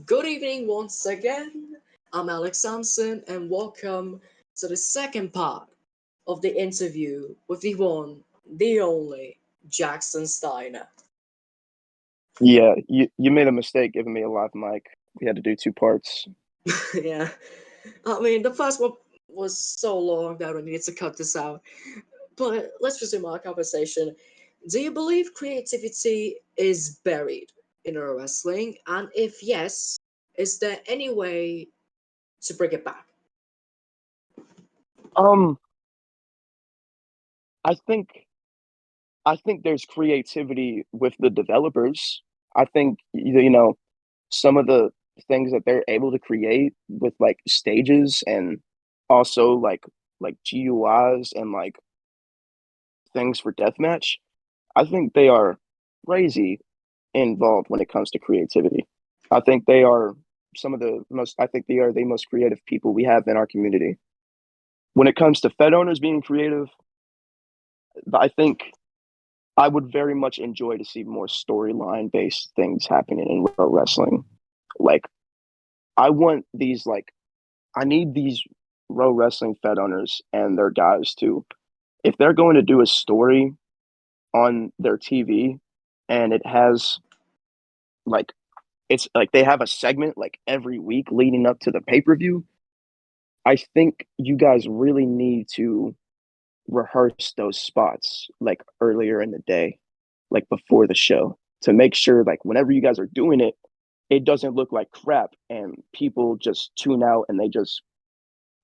Good evening once again. I'm Alex Samson, and welcome to the second part of the interview with the one, the only Jackson Steiner. Yeah, you made a mistake giving me a live mic. We had to do two parts. Yeah, I mean, the first one was so long that we needed to cut this out. But let's resume our conversation. Do you believe creativity is buried in our wrestling? And if yes, is there any way to bring it back? Um, I think I think there's creativity with the developers. I think some of the things that they're able to create with like stages and also like GUIs and like things for deathmatch. I think they are crazy involved when it comes to creativity. I think they are some of the most. I think they are the most creative people we have in our community. When it comes to Fed owners being creative, I think I would very much enjoy to see more storyline based things happening in pro wrestling. Like I want these I need these pro wrestling Fed owners and their guys to, if they're going to do a story on their TV and it has like it's like they have a segment like every week leading up to the pay-per-view. I think you guys really need to rehearse those spots like earlier in the day, like before the show, to make sure like whenever you guys are doing it, it doesn't look like crap and people just tune out and they just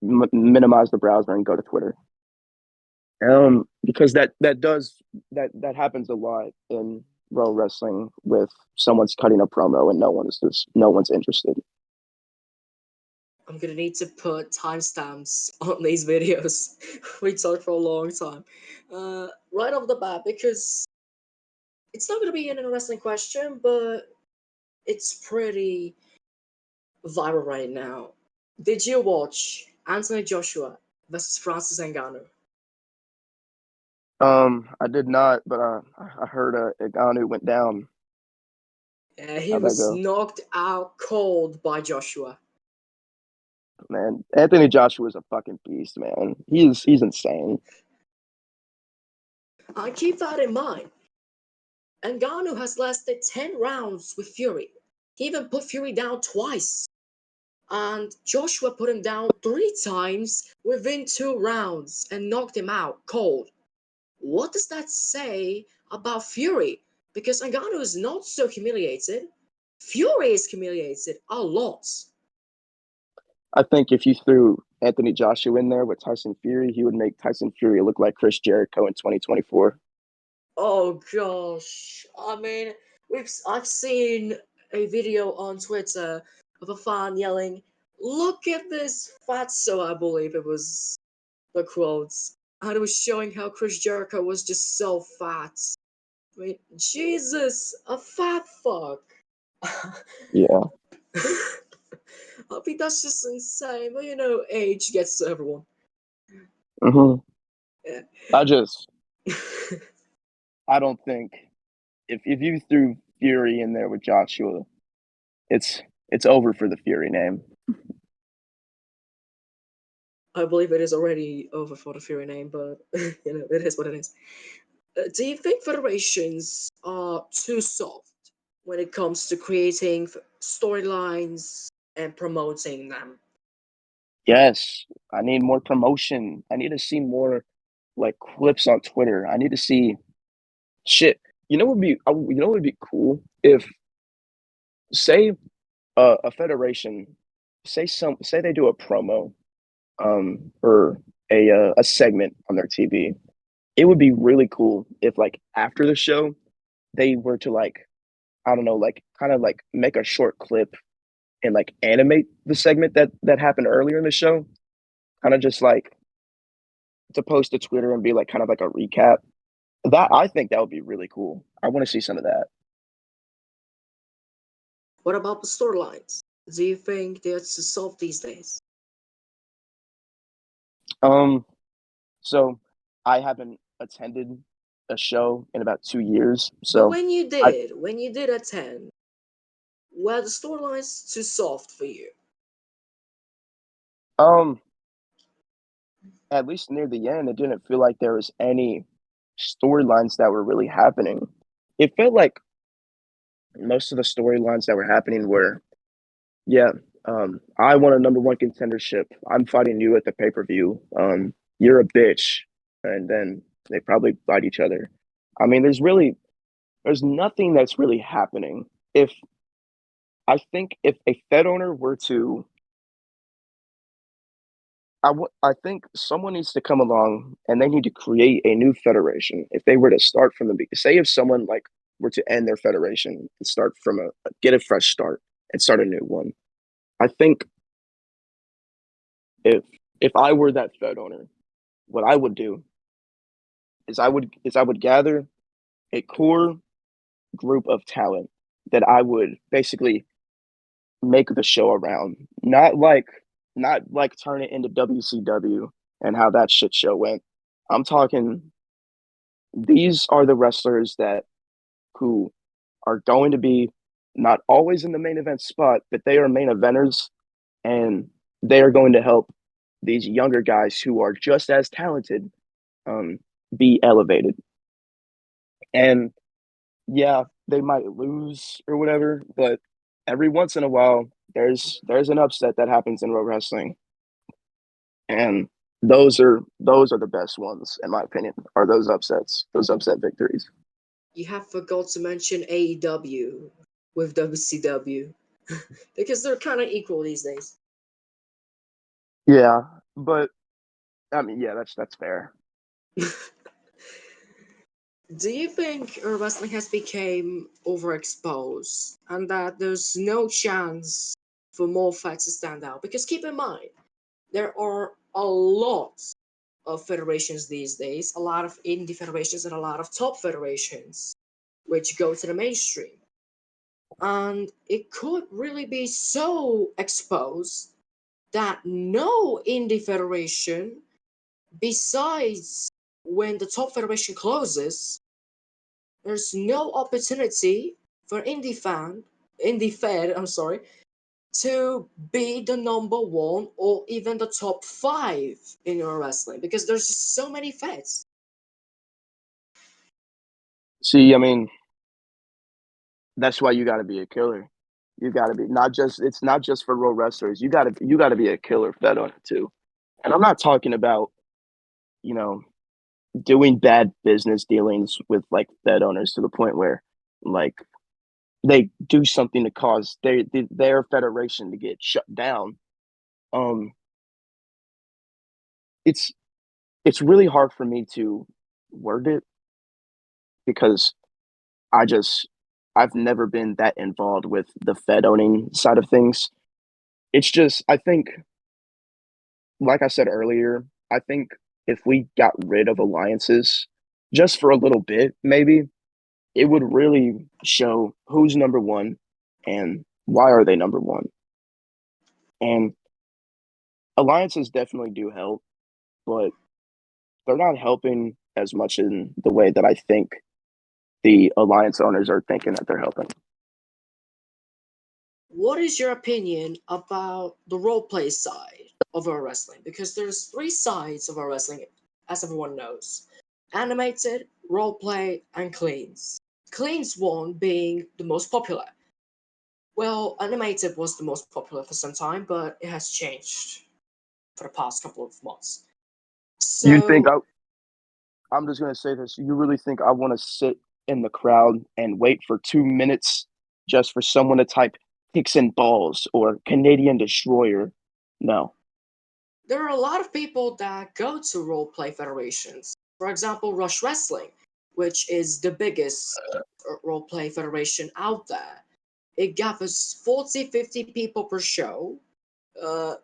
minimize the browser and go to Twitter. Because that happens a lot in pro wrestling with someone's cutting a promo and no one's interested. I'm gonna need to put timestamps on these videos. We talked for a long time. Right off the bat, because it's not gonna be an interesting question, but it's pretty viral right now. Did you watch Anthony Joshua versus Francis Ngannou? I did not, but I heard Ngannou went down. He How'd that was go? knocked out cold by Joshua. Man, Anthony Joshua is a fucking beast, man. He's insane. I keep that in mind. Ngannou has lasted 10 rounds with Fury. He even put Fury down twice. And Joshua put him down 3 times within 2 rounds and knocked him out cold. What does that say about Fury? Because Ngannou is not so humiliated. Fury is humiliated a lot. I think if you threw Anthony Joshua in there with Tyson Fury, he would make Tyson Fury look like Chris Jericho in 2024. Oh gosh. I mean, I've seen a video on Twitter of a fan yelling, "Look at this fatso," I believe it was the quotes. And it was showing how Chris Jericho was just so fat. I mean, Jesus, a fat fuck. Yeah. I mean, that's just insane. But age gets to everyone. hmm Yeah. I just I don't think if you threw Fury in there with Joshua, it's it's over for the Fury name. I believe it is already over for the Fury name, but it is what it is. Do you think federations are too soft when it comes to creating storylines and promoting them? Yes, I need more promotion. I need to see more like clips on Twitter. I need to see shit. You know what would be cool if say a federation say they do a promo or a segment on their TV. It would be really cool if like after the show they were to like I don't know like kind of like make a short clip and like animate the segment that happened earlier in the show, kind of just like to post to Twitter and be like kind of like a recap. That I think that would be really cool. I want to see some of that. What about the storylines? Do you think they're too soft these days? Um, so I haven't attended a show in about 2 years, But so I when you did attend, were the storylines too soft for you? Um, at least near the end, it didn't feel like there was any storylines that were really happening. It felt like most of the storylines that were happening were, yeah, I want a number one contendership. I'm fighting you at the pay-per-view. You're a bitch. And then they probably fight each other. I mean, there's nothing that's really happening. If I think if a Fed owner were to I think someone needs to come along and they need to create a new federation. If they were to start from the beginning, say if someone like were to end their federation and start from get a fresh start and start a new one. I think if if I were that Fed owner, what I would do is I would gather a core group of talent that I would basically make the show around. Not like turn it into WCW and how that shit show went. I'm talking these are the wrestlers that who are going to be not always in the main event spot, but they are main eventers and they are going to help these younger guys who are just as talented um, be elevated. And yeah, they might lose or whatever, but every once in a while, there's an upset that happens in pro wrestling, and those are the best ones in my opinion. Are those upset victories? You have forgot to mention AEW with WCW because they're kind of equal these days. Yeah, but I mean, yeah, that's fair. Do you think wrestling has become overexposed and that there's no chance for more fights to stand out? Because keep in mind, there are a lot of federations these days, a lot of indie federations and a lot of top federations, which go to the mainstream. And it could really be so exposed that no indie federation, besides when the top federation closes, there's no opportunity for indie fed, I'm sorry, to be the number one or even the top five in your wrestling because there's just so many feds. See, I mean, that's why you got to be a killer. You got to be not just it's not just for real wrestlers. You got to be a killer Fed owner too. And I'm not talking about you know doing bad business dealings with like Fed owners to the point where like they do something to cause their federation to get shut down. Um, it's it's really hard for me to word it because I just I've never been that involved with the Fed owning side of things. It's just I think, like I said earlier, I think if we got rid of alliances just for a little bit, maybe it would really show who's number one and why are they number one. And alliances definitely do help, but they're not helping as much in the way that I think the alliance owners are thinking that they're helping. What is your opinion about the role play side of our wrestling? Because there's three sides of our wrestling, as everyone knows: animated, role play, and cleans. Cleans one being the most popular. Well, animated was the most popular for some time, but it has changed for the past couple of months. You think So I'm just gonna say this? You really think I want to sit in the crowd and wait for 2 minutes just for someone to type "kicks and balls" or "Canadian Destroyer"? No. there are a lot of people that go to role play federations. For example, Rush Wrestling, which is the biggest role play federation out there. It gathers 40, 50 people per show uh,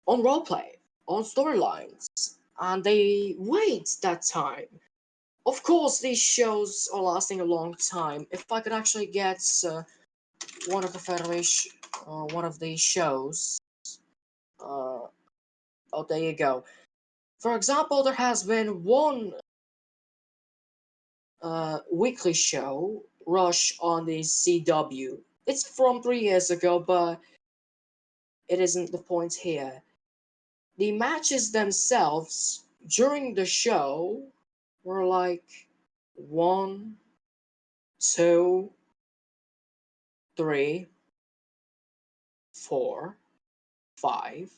on roleplay, on storylines, and they wait that time. Of course, these shows are lasting a long time. If I could actually get one of the federation, one of these shows, uh, oh, there you go. For example, there has been one weekly show, Rush on the CW. It's from 3 years ago, but it isn't the point here. The matches themselves during the show were like 1, 2, 3, 4, 5,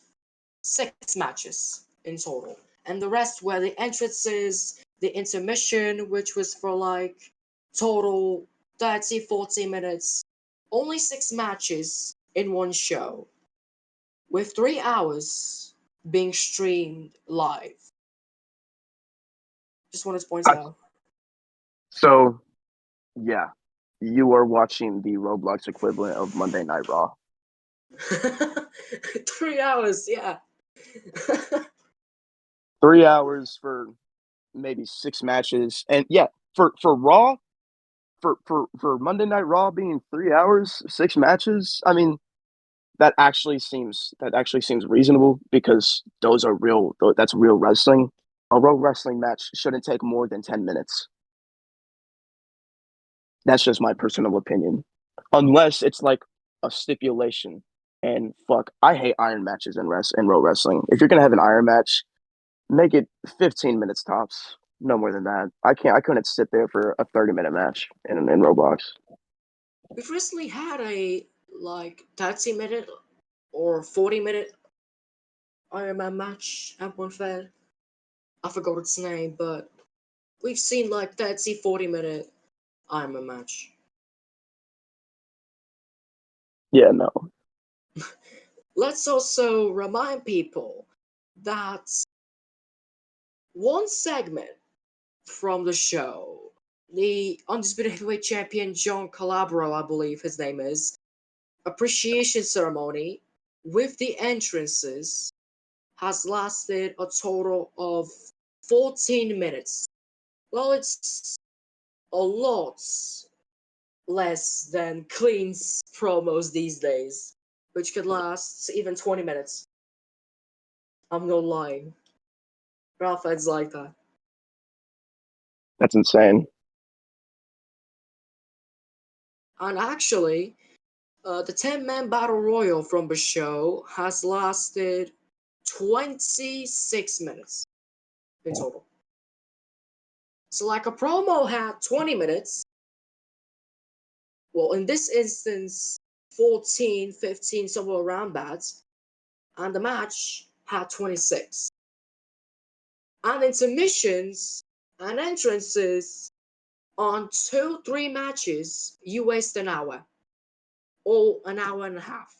6 matches in total. And the rest were the entrances, the intermission, which was for like total 30, 40 minutes. Only 6 matches in one show, with 3 hours being streamed live. Just wanted to point it I, out. so yeah, you are watching the Roblox equivalent of Monday Night Raw. 3 hours, yeah. 3 hours for maybe 6 matches, and yeah, for Raw, for Monday Night Raw being 3 hours, 6 matches. I mean, that actually seems reasonable because those are real. That's real wrestling. A real wrestling match shouldn't take more than 10 minutes. That's just my personal opinion, unless it's like a stipulation. And fuck, I hate iron matches in real wrestling. If you're gonna have an iron match, make it 15 minutes tops. No more than that. I couldn't sit there for a 30-minute match in Roblox. We've recently had a like 30-minute or 40-minute Iron Man match at one fair. I forgot its name, but we've seen like 30, 40-minute Iron Man match. Yeah, no. Let's also remind people that one segment from the show, the Undisputed Heavyweight Champion John Calabro, I believe his name is, appreciation ceremony with the entrances has lasted a total of 14 minutes. Well, it's a lot less than Clean's promos these days, which could last even 20 minutes. I'm not lying. Ralph Ed's like that. That's insane. And actually, the 10-man battle royal from the show has lasted 26 minutes in total. So, like a promo had 20 minutes, well, in this instance, 14, 15, somewhere around that, and the match had 26. And intermissions and entrances on 2, 3 matches, you waste an hour or an hour and a half.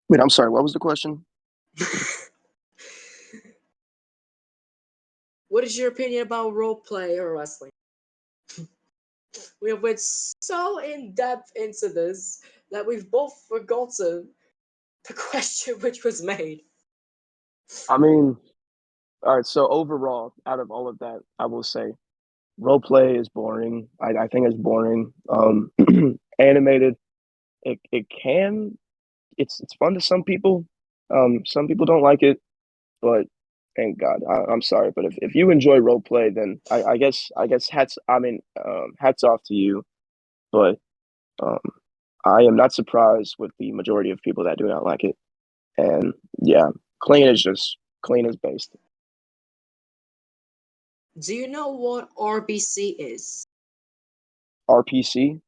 Wait, I'm sorry. What was the question? What is your opinion about Roleplay Ro Wrestling? We have went so in depth into this that we've both forgotten the question which was made. I mean, all right. So overall, out of all of that, I will say role play is boring. I think it's boring. Animated, it can it's fun to some people. Some people don't like it, but thank God. I'm sorry, but if you enjoy role play, then I guess hats off to you. But um, I am not surprised with the majority of people that do not like it. And yeah, clean is based. Do you know what RBC is? RPC.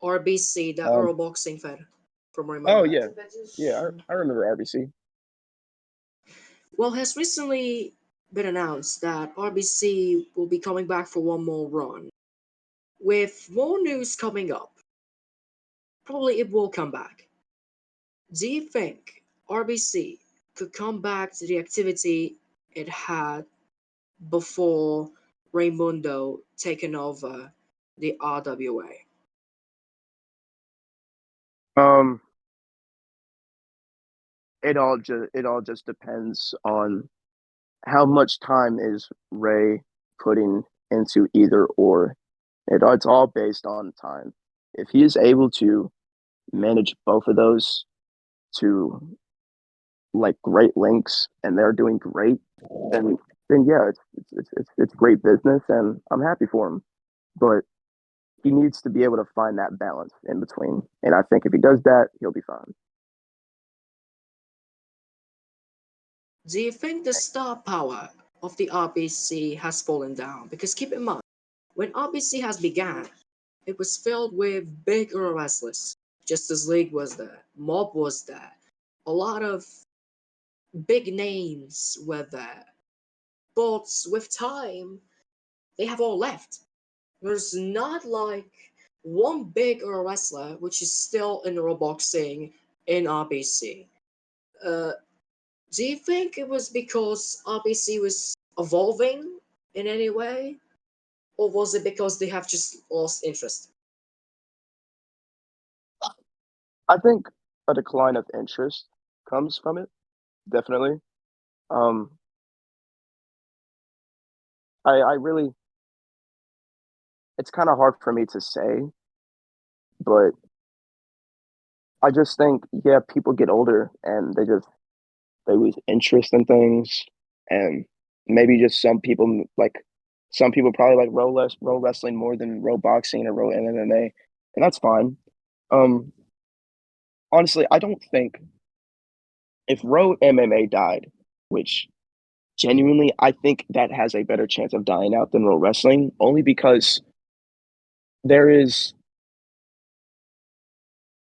RBC, the Um. Euro Boxing Fed from Oh Raymond. yeah, yeah. I remember RBC. Well, has recently been announced that RBC will be coming back for one more run. With more news coming up, probably it will come back. Do you think RBC could come back to the activity it had before Raymundo taking over the RWA? Um. It all just depends on how much time is Ray putting into either or. It's all based on time. If he is able to manage both of those to like great links and they're doing great, then then yeah, it's great business, and I'm happy for him. But he needs to be able to find that balance in between, and I think if he does that, he'll be fine. Do you think the star power of the RBC has fallen down? Because keep in mind, when RBC has began, it was filled with big wrestlers. Justice League was there, Mob was there, a lot of big names were there. But with time, they have all left. There's not like one big wrestler which is still in boxing in RBC. Uh, do you think it was because RBC was evolving in any way? Or was it because they have just lost interest? I think a decline of interest comes from it, definitely. Um, I really, it's kind of hard for me to say, but I just think, yeah, people get older and they lose interest in things, and maybe just some people probably like row wrestling more than row boxing or row MMA, and that's fine. Um, Honestly, I don't think if row MMA died, which genuinely I think that has a better chance of dying out than row wrestling, only because there is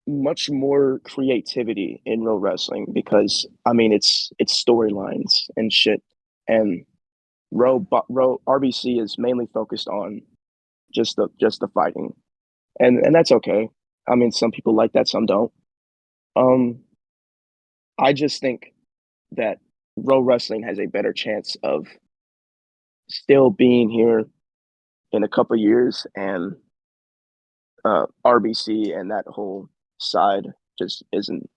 much more creativity in row wrestling because I mean it's storylines and shit, and row RBC is mainly focused on just the fighting, and that's okay. I mean, some people like that, some don't. Um, I just think that row wrestling has a better chance of still being here in a couple years, and RBC and that whole side just isn't.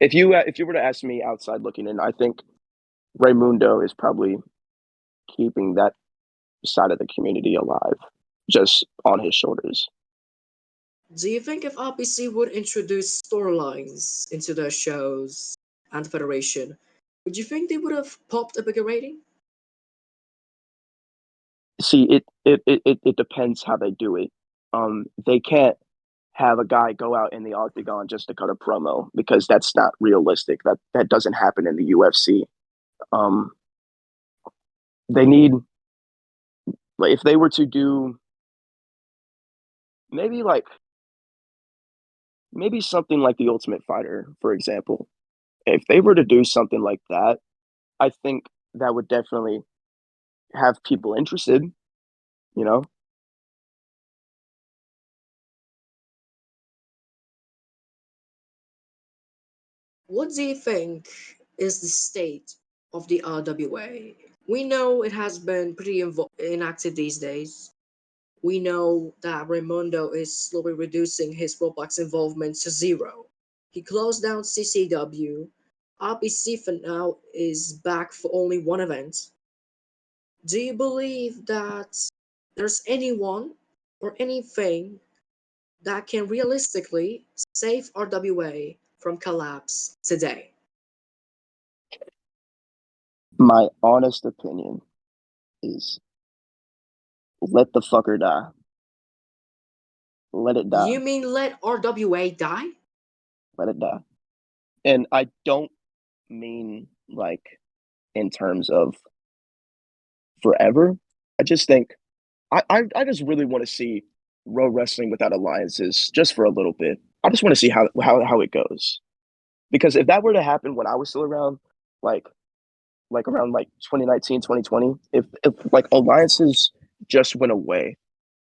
If you were to ask me outside looking in, I think Raymundo is probably keeping that side of the community alive, just on his shoulders. Do you think if RBC would introduce storylines into their shows and Federation, would you think they would have popped a bigger rating? See, it depends how they do it. They can't have a guy go out in the octagon just to cut a promo because that's not realistic. That doesn't happen in the UFC. Um, they need like if they were to do maybe like maybe something like the Ultimate Fighter, for example. If they were to do something like that, I think that would definitely have people interested, you know? What do you think is the state of the RWA? We know it has been pretty inactive these days. We know that Raimundo is slowly reducing his Roblox involvement to zero. He closed down CCW. RBC for now is back for only one event. Do you believe that there's anyone or anything that can realistically save RWA from collapse today? My honest opinion is let the fucker die. Let it die. You mean let RWA die? Let it die. And I don't mean like in terms of forever. I just think I just really want to see Row Wrestling without alliances just for a little bit. I just want to see how it goes. Because if that were to happen when I was still around, like around like 2019, 2020, if like alliances just went away,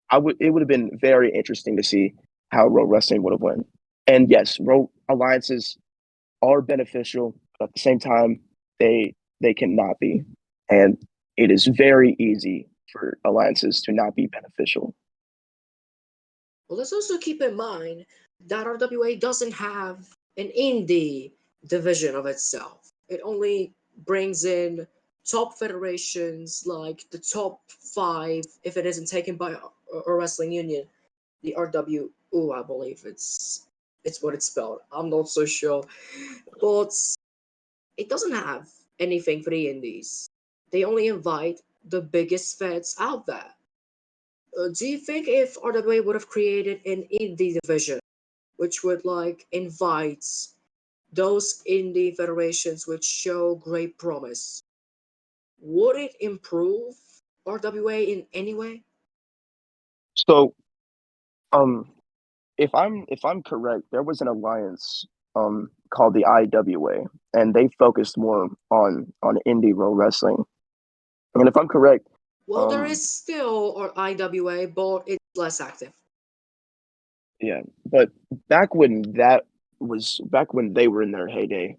I would it would have been very interesting to see how Row Wrestling would have went. And yes, Row alliances are beneficial, but at the same time, they cannot be. And it is very easy for alliances to not be beneficial. Well, let's also keep in mind that RWA doesn't have an indie division of itself. It only brings in top federations like the top five, if it isn't taken by a wrestling union, the RWU, I believe it's what it's spelled. I'm not so sure, but it doesn't have anything for the indies. They only invite the biggest feds out there. Do you think if RWA would have created an indie division, which would like invite those indie federations which show great promise, would it improve RWA in any way? So, um, if I'm correct, there was an alliance called the IWA, and they focused more on indie Ro wrestling. And if I'm correct, Well, there um, is still or IWA, but it's less active. yeah, but back when that back when they were in their heyday,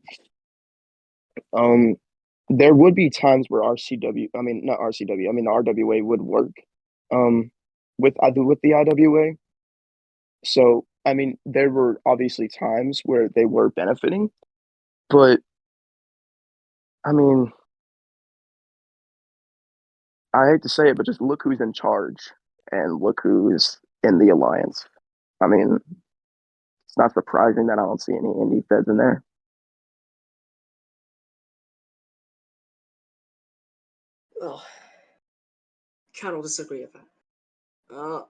um, there would be times where RCW, I mean not RCW, I mean RWA would work, um, with the IWA. So I mean, there were obviously times where they were benefiting, but I mean, I hate to say it, but just look who's in charge and look who's in the alliance. I mean, it's not surprising that I don't see any indie feds in there. Well, cannot disagree with that.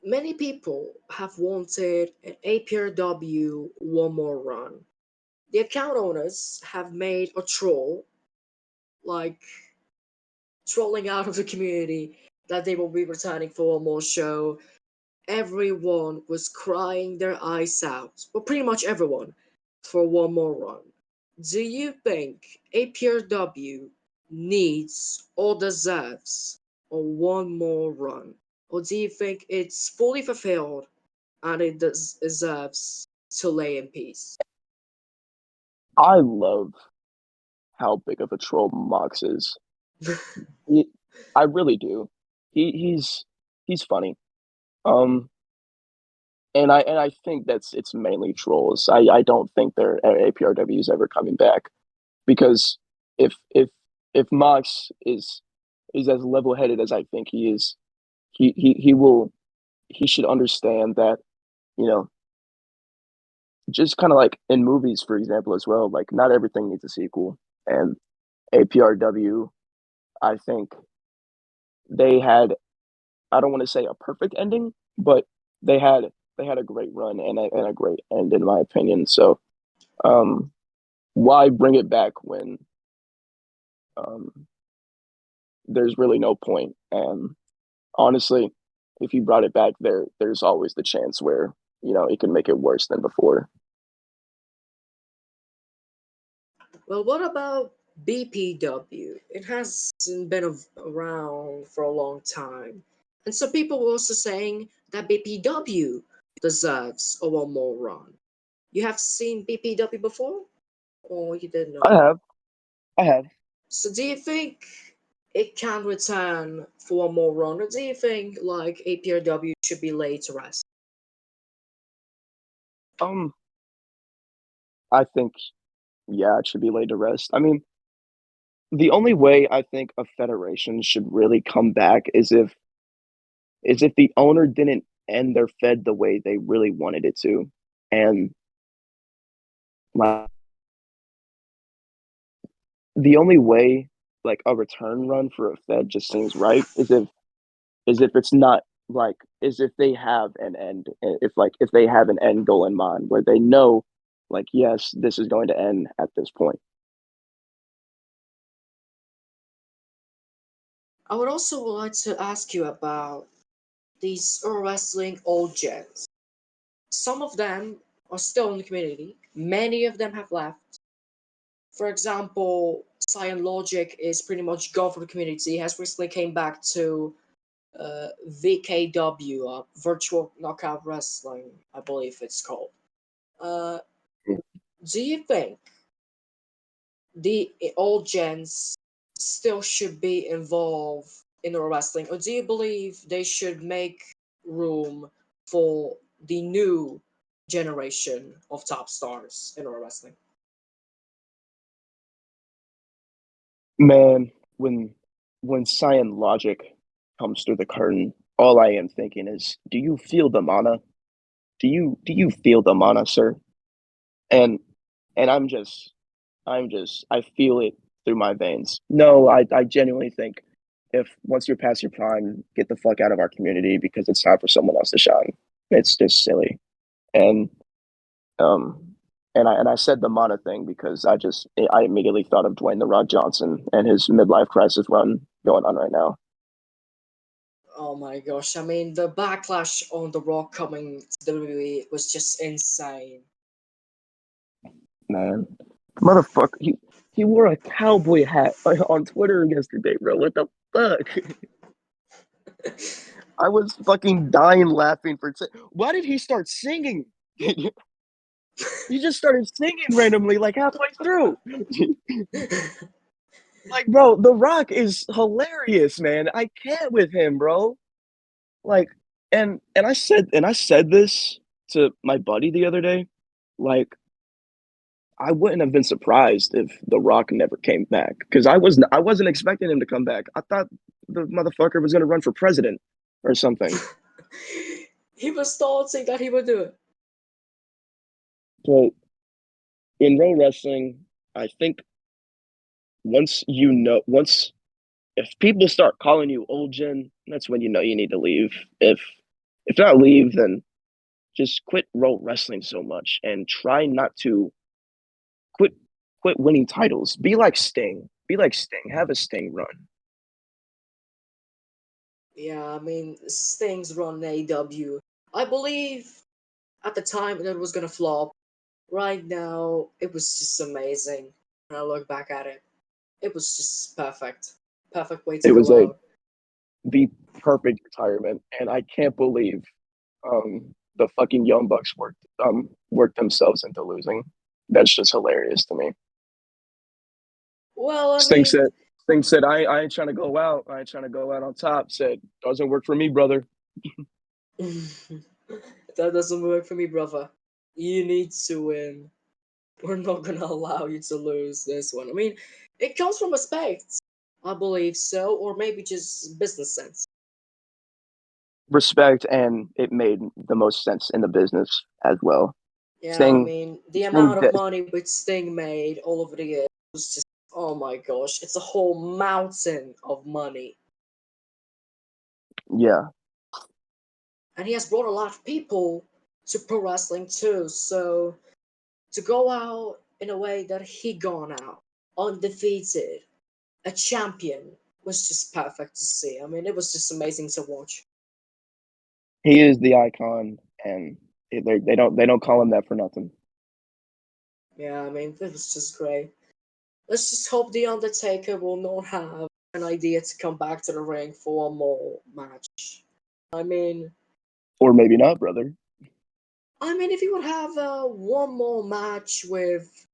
Many people have wanted an APRW one more run. The account owners have made a troll, like trolling out of the community, that they will be returning for one more show. Everyone was crying their eyes out, well, pretty much everyone, for one more run. Do you think APRW needs or deserves a one more run? Or do you think it's fully fulfilled and it deserves to lay in peace? I love how big of a troll Mox is. He, I really do. He's funny. Um, and I think it's mainly trolls. I don't think their APRW is ever coming back because if if Mox is as level headed as I think he is, he will he should understand that, you know, just kind of like in movies, for example, as well, like not everything needs a sequel. And APRW, I think they had, I don't want to say a perfect ending, but they had they had a great run and a great end in my opinion. So um, why bring it back when um, there's really no point? And honestly, if you brought it back, there's always the chance where it can make it worse than before. Well, what about BPW? It hasn't been around for a long time. And some people were also saying that BPW deserves a one more run. You have seen BPW before? Or you didn't I know? have, I have. So do you think it can return for one more run? Or do you think like APRW should be laid to rest? Um, I think yeah, it should be laid to rest. I mean, the only way I think a federation should really come back is if the owner didn't end their fed the way they really wanted it to. And like the only way like a return run for a fed just seems right is if it's not like is if they have an end if they have an end goal in mind where they know like yes, this is going to end at this point. I would also like to ask you about these wrestling old gens. Some of them are still in the community. Many of them have left. For example, Cyan Logic is pretty much gone from the community. He has recently came back to VKW, Virtual Knockout Wrestling, I believe it's called. Uh, do you think the old gens still should be involved in the wrestling, or do you believe they should make room for the new generation of top stars in wrestling? Man, when Cyan Logic comes through the curtain, all I am thinking is, do you feel the mana? Do you feel the mana, sir? And and I feel it. through my veins. No, I genuinely think if once you're past your prime, get the fuck out of our community because it's time for someone else to shine. It's just silly. And um and I said the Mana thing because I immediately thought of Dwayne the Rock Johnson and his midlife crisis run going on right now. Oh my gosh! I mean, the backlash on The Rock coming to WWE was just insane. Man, motherfucker, he wore a cowboy hat on Twitter yesterday, bro. What the fuck? I was fucking dying laughing for. Why did he start singing? He just started singing randomly, like halfway through. Like, bro, The Rock is hilarious, man. I can't with him, bro. Like, and I said this to my buddy the other day. Like, I wouldn't have been surprised if The Rock never came back because I wasn't expecting him to come back. I thought the motherfucker was gonna run for president or something. He was thoughting that he would do it. But in Ro Wrestling, I think once if people start calling you old gen, that's when you know you need to leave. If not leave, then just quit Ro Wrestling so much and try not to quit quit winning titles. Be like Sting. Be like Sting. Have a Sting run. Yeah, I mean, Sting's run in AEW. I believe at the time that it was gonna flop. Right now, it was just amazing. When I look back at it, it was just perfect. Perfect way to It was go out. the perfect retirement, and I can't believe the fucking Young Bucks worked themselves into losing. That's just hilarious to me. Well, I Sting mean, said Sting said I ain't trying to go out. I ain't trying to go out on top. Said doesn't work for me, brother. that doesn't work for me, brother. You need to win. We're not gonna allow you to lose this one. I mean, it comes from respect. I believe so, or maybe just business sense. Respect, and it made the most sense in the business as well. Yeah, I Sting mean, the Sting amount of did, money which Sting made all over the years was just, oh my gosh, it's a whole mountain of money. yeah. And he has brought a lot of people to pro wrestling too, so to go out in a way that he gone out, undefeated, a champion, was just perfect to see. I mean, it was just amazing to watch. He is the icon, and they don't call him that for nothing. Yeah, I mean, it was just great. Let's just hope the Undertaker will not have an idea to come back to the ring for one more match. I mean, Or maybe not, brother. if you would have one more match with,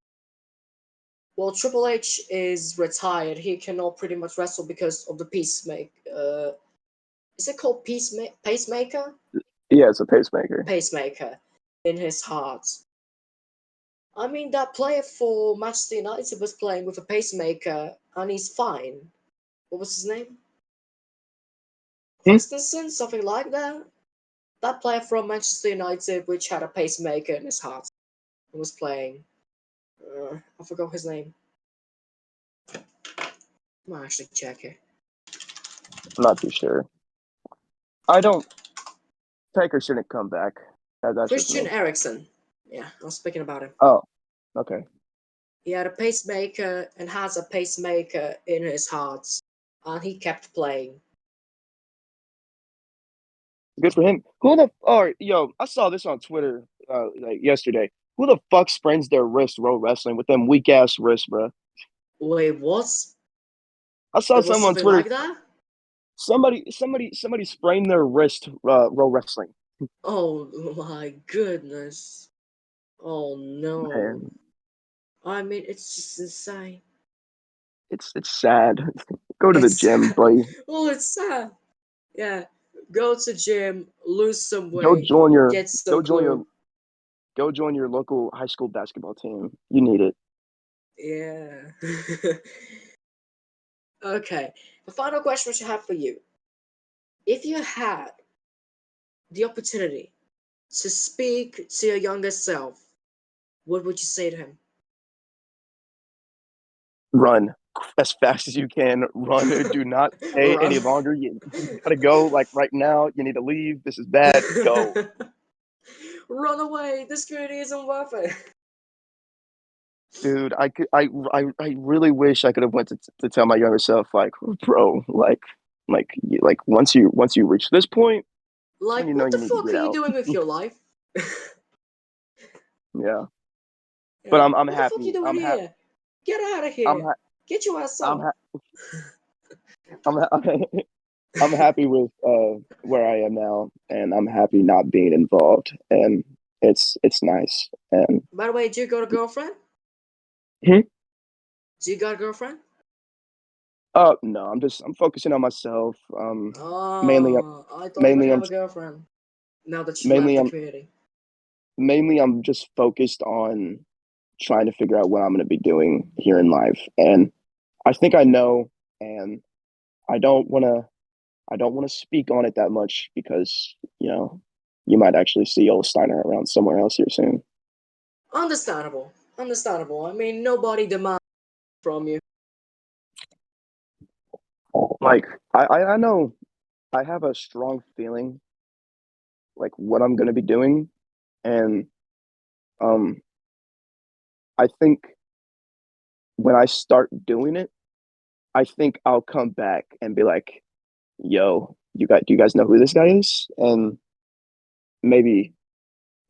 well, Triple H is retired. He cannot pretty much wrestle because of the peacemaker. Is it called pacemaker? Yeah, it's a pacemaker. Pacemaker in his heart. I mean, that player for Manchester United was playing with a pacemaker, and he's fine. What was his name? Hmm? Christensen, something like that. That player from Manchester United, which had a pacemaker in his heart, and was playing. I forgot his name. I'm gonna actually check it. I'm not too sure. I don't. Taker shouldn't come back. That's just Christian me. Eriksen. Yeah, I was speaking about him. Oh, okay. He had a pacemaker and has a pacemaker in his heart, and he kept playing. Good for him. Who the oh yo, I saw this on Twitter like yesterday. Who the fuck sprains their wrist Ro Wrestling with them weak ass wrists, bro? Wait, what? I saw It was someone on something Twitter. like that? Somebody sprained their wrist Ro Wrestling. Oh my goodness. Oh no. Man, It's just insane. it's sad. Go to the It's gym, buddy. well, it's sad. Yeah, go to gym, lose some Go weight, join your get some go join your glue. go join your local high school basketball team. You need it. Yeah. Okay. The final question which I have for you: if you had the opportunity to speak to your younger self, what would you say to him? Run. as fast as you can. Run. Do not stay Run. any longer. You gotta go like right now. You need to leave. This is bad. Go. Run away. This community isn't worth it. Dude, I really wish I could have went to tell my younger self, like, bro, like once you reach this point, then Like, you know what the you need to fuck are get you out. doing with your life? Yeah, but Yeah. I'm What the fuck you happy. doing here? Get out of I'm here. ha- Get your ass I'm off. ha- I'm ha- I'm happy with where I am now, and I'm happy not being involved, and it's nice. And By the way, do you got a girlfriend? Hmm? Do you got a girlfriend? No, I'm focusing on myself. Mainly Oh, I thought you might mainly have I'm a girlfriend. Now that you left mainly the I'm community. mainly I'm just focused on trying to figure out what I'm going to be doing here in life. And I think I know, and I don't want to I don't want to speak on it that much because, you might actually see old Steiner around somewhere else here soon. Understandable. Understandable. I mean, nobody demands from you. Like I know I have a strong feeling like what I'm going to be doing, and um I think when I start doing it, I think I'll come back and be like, "Yo, do you guys know who this guy is?" And maybe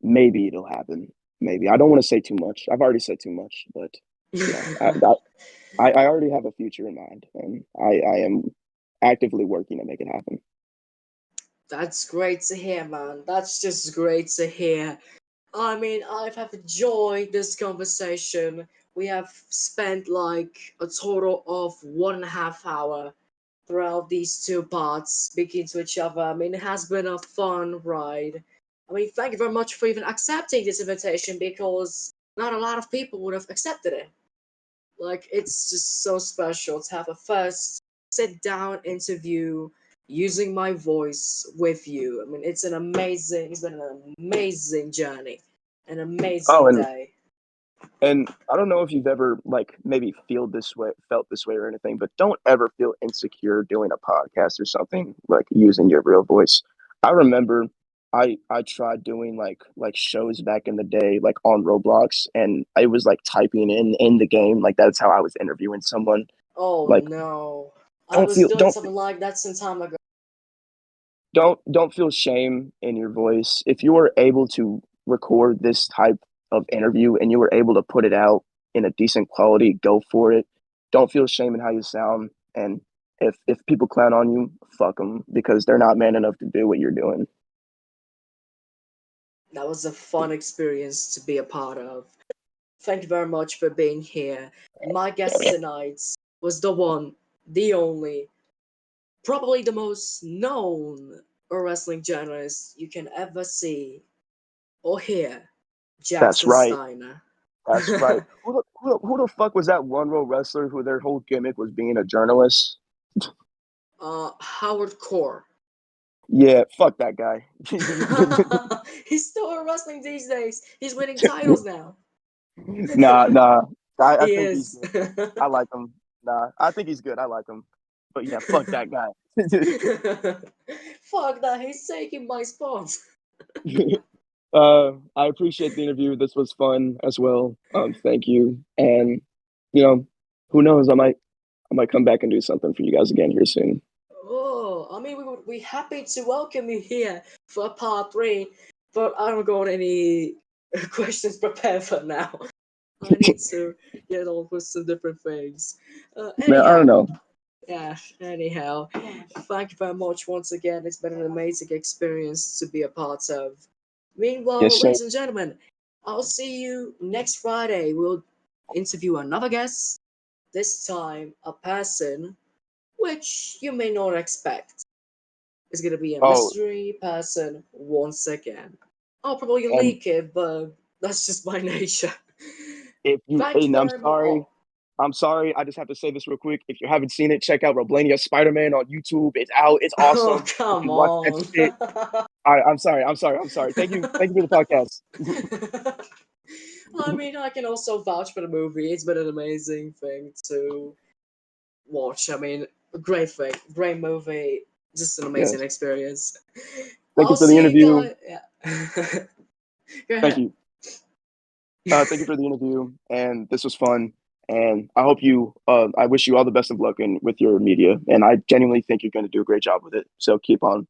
maybe it'll happen. Maybe I don't want to say too much. I've already said too much, but you know, I already have a future in mind, and I am actively working to make it happen. That's great to hear, man. That's just great to hear. I mean, I've have enjoyed this conversation. We have spent like a total of 1.5 hour throughout these two parts speaking to each other. I mean, it has been a fun ride. I mean, thank you very much for even accepting this invitation because not a lot of people would have accepted it. Like, it's just so special to have a first sit down interview using my voice with you. I mean, it's been an amazing journey, an Oh, amazing and day. I don't know if you've ever like maybe felt this way or anything, but don't ever feel insecure doing a podcast or something like using your real voice. I remember I tried doing like shows back in the day, like on Roblox, and I was like typing in the game, like that's how I was interviewing someone. Oh Like no. I don't was feel doing don't something like that some time ago. don't feel shame in your voice. If you are able to record this type of interview and you were able to put it out in a decent quality, go for it. Don't feel shame in how you sound. And if people clown on you, fuck them because they're not man enough to do what you're doing. That was a fun experience to be a part of. Thank you very much for being here. My guest tonight was the one, the only, probably the most known wrestling journalist you can ever see or hear, That's Jackson right. Steiner. That's right. Who the fuck was that one row wrestler who their whole gimmick was being a journalist? Howard Core. Yeah, fuck that guy. He's still wrestling these days. He's winning titles now. Nah. I He think he's is. good. I like him. Nah, I think he's good. I like him. But yeah, fuck that guy. Fuck that, he's taking my spot. I appreciate the interview. This was fun as well. Thank you. And you know, who knows? I might come back and do something for you guys again here soon. Oh, I mean, we would be happy to welcome you here for part three, but I don't got any questions prepared for now. I need to get on with some different things. Man, I don't Anyhow, know. yeah, anyhow, thank you very much once again. It's been an amazing experience to be a part of. Yes, Meanwhile, sir. ladies and gentlemen, I'll see you next Friday. We'll interview another guest, this time a person which you may not expect. It's gonna be a Oh, mystery person once again. I'll probably and leak it, but that's just my nature. if you, Thank you and very much. Oh, I'm sorry. I just have to say this real quick. If you haven't seen it, check out Roblania Spider-Man on YouTube. It's out. It's oh awesome. come You watch that on. shit. All right, I'm sorry. Thank you for the podcast. I mean, I can also vouch for the movie. It's been an amazing thing too. watch. I mean, great thing, great movie, just an amazing Yes. experience. Thank you I'll for the see you interview. guys. Yeah. Go Thank ahead. you. Thank you for the interview, and this was fun. And I hope you. I wish you all the best of luck with your media, and I genuinely think you're going to do a great job with it. So keep on.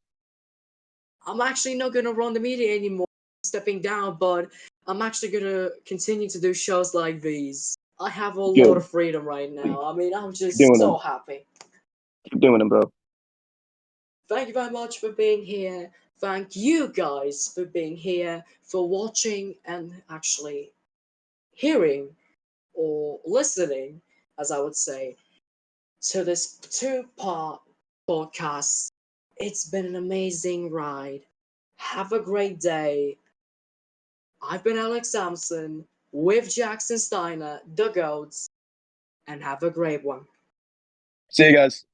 I'm actually not gonna run the media anymore, stepping down, but I'm actually gonna continue to do shows like these. I have a lot Good. of freedom right now. I mean, I'm Keep just doing so them. happy. Keep doing them, bro. Thank you very much for being here. Thank you guys for being here, for watching and actually hearing or listening, as I would say, to this two-part podcast. It's been an amazing ride. Have a great day. I've been Alex Samson with Jackson Steiner, the GOATs, and have a great one. See you guys.